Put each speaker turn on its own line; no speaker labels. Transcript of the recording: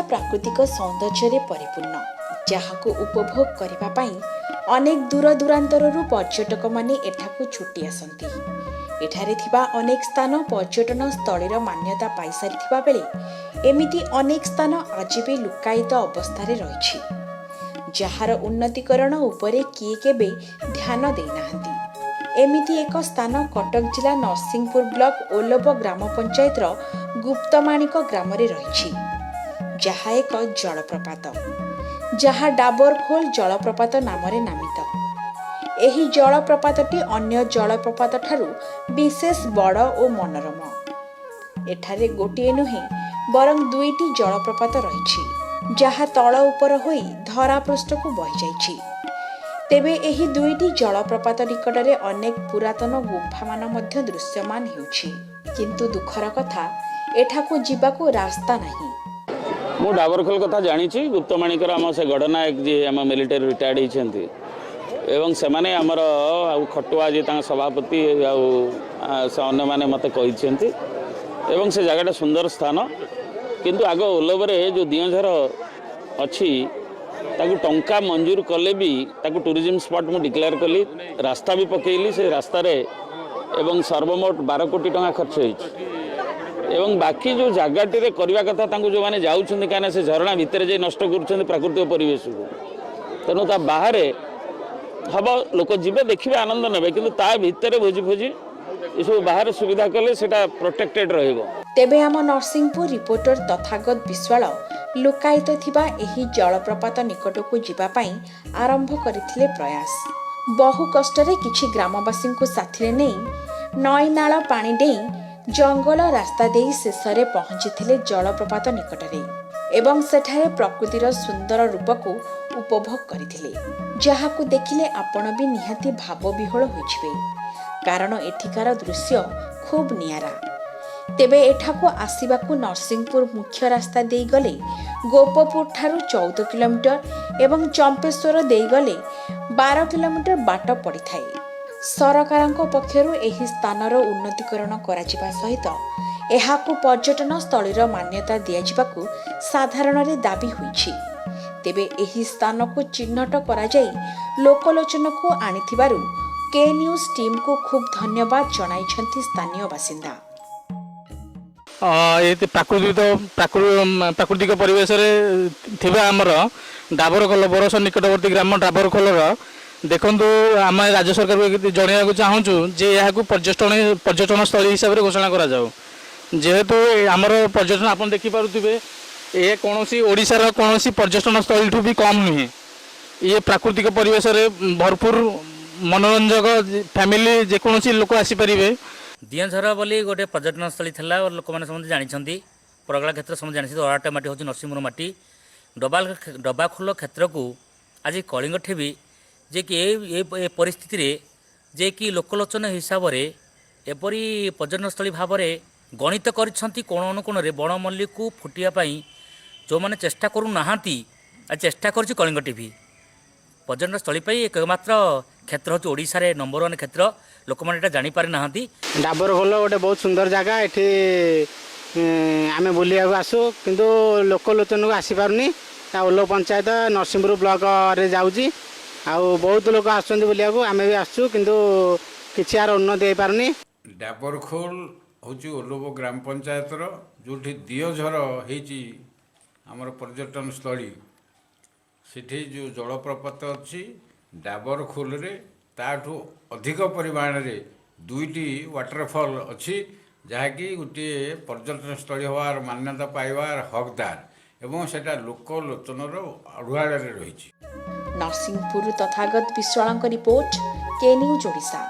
प्राकृतिक सौंदर्य परिपूर्ण जहां उपभोग करने अनेक दूर दूरांतरु पर्यटक माने एठाकु छुट्टी आसंती। एठारे थिबा अनेक स्थान पर्यटन स्थलीर मान्यता पाई सारिथिबा बेले एमिति अनेक स्थान आज भी लुकायित अवस्था रही जार उन्नतीकरण उपरे किए केबे ध्यान दे नाहंती। एमिति एक स्थान कटक जिला नरसिंहपुर ब्लॉक ओलप ग्राम पंचायतर गुप्तमाणिक ग्राम रही जहा एक जलप्रपात जहा डाबरखोल जलप्रपात नाम नामित। एही जलप्रपातटी अन्य जलप्रपात ठारू विशेष बड़ और मनोरम। एठारे गोटिए नुहे बरं दुईटी जलप्रपात रही जहा तल उपर होई धरा पृष्ठ को बही जाइछि। तेबे एही दुईटी जलप्रपात निकटरे अनेक पुरातन गुफा मान मध्य दृश्यमान हेउछि, किंतु दुखर कथा एठाकु जिबाकु रास्ता नाही।
मु डाबरखोल कथा जानी गुप्तमाणिकर आम से गणनायक जी आम मिलिटारी रिटायर्ड होती एवं से माने आमर खटुआ जी सभापति अन्य माने मते कहते एवं से जगह सुंदर स्थान किंतु आग ओलबरे जो दियझर अच्छी ताकू टंका मंजूर कले भी ताकू टूरिज्म स्पॉट मु डिक्लेयर कली रास्ता भी पकेली से रास्ता रे एवं सर्वमोट 12 कोटी टंका खर्च होइछि एवं बाकी जो जगटी रे करबा कथा तांको जो माने जाउछन काने से झरणा भितर जे नष्ट करूछन प्राकृतिक परिवेश को तेणु ता बाहर हम लोक जीवे देखिए आनंद नेबे किंतु ता भितर भोजी भोजी ये सब बाहर सुविधा कले सेटा प्रोटेक्टेड रहइबो।
तेबे आम नरसिंहपुर रिपोर्टर तथागत विश्वाल लुकायित थिबा एही जलप्रपात निकट को जीवा पई आरंभ करथिले प्रयास। बहु कष्टरे किछि ग्रामवासी को साथी नै नई नाळ पानी देई जंगल रास्ता देई शेषरे पहुंची जलप्रपात निकटरे एवं सेठारे प्रकृतिर सुंदर रूप को उपभोग करथिले जहाकु देखिले आपण भी निहाती भाव विह्वल होइछिबे कारण एठिकार दृश्य खूब नियारा। तेबे एठाकु आसीबाकु नरसिंहपुर मुख्य रास्ता देई गले गोपपुर ठारू 14 किलोमीटर एवं चंपेश्वर देई गले 12 किलोमीटर बाट पड़ी थाए। सरकारक पक्षरु एही स्थानर उन्नतीकरण कराजिबा सहित एहाकु पर्यटन स्थलीर मान्यता दियाजिबाकु साधारण रे दाबी होइछि। तेबे एही स्थान को चिन्हट करा जाई लोकलोचन को आनिथिबारु के न्यूज टीम को खूब धन्यवाद जणाइछंती स्थानीय बासिंदा।
प्राकृतिक परिवेश थिबा हमर डाबरखोल बरस निकटवर्ती ग्राम डाबरखोलर देखंतु आम राज्य सरकार को जणाइବାକୁ चाहूँ जे यहाँ पर्यटन स्थली हिसाब से घोषणा करा जाऊ जेहेतु आमर पर्यटन आप देखिपे ये कौन ओडिशार कौन पर्यटन स्थल भी कम नुहे। ये प्राकृतिक परिवेश भरपूर मनोरंजक फैमिली जेकोसी लोक आसीपारे।
दियझर बोली गोटे पर्यटन स्थली था लोक मैंने समझे जानते परगला क्षेत्र समझे जानते अराटे माटी हूँ नरसिंहपुर माटी डबाखोल क्षेत्र को आज कलिंग ठेवी जे कि ए परिस्थिति जे कि लोकलोचन हिसाब से एपरी पर्यटन स्थली भाव में गणित कर कोण अनुकोण बण मल्ली को फुटापी जो मैंने चेष्टा करूना आज चेष्टा कर कलिंग टीवी पर्यटन स्थली एकमात्र क्षेत्र हूँ ओडिशा रे नंबर 1 क्षेत्र लोक मैंने जापारी ना।
डाबरखोल गोटे बहुत सुंदर जगह ये आम बुलिया आसू किंतु लोकलोचन को आसी पारनी ओलो पंचायत नरसिंहपुर ब्लॉक रे जाऊँगी आउ बहुत लोग आसुँच बुलिया आम भी आसू किंतु किसी यार उन्नति हो पारनी।
डाबरखोल हूँ ओलोप ग्राम पंचायतर जो दियझर होती आमर पर्यटन स्थली सेठी जो जलप्रपात अच्छी डाबरखोल रे ताठू अधिक परिमाण रे 2टी वाटरफॉल अच्छी जहाँकि गोटे पर्यटन स्थली हवार मान्यता पाइबार हकदार एवं सेटा लोकलोचनर अड़ुआड़े रही।
नरसिंहपुर तथागत विश्वाल रिपोर्ट के न्यूज ओडिशा।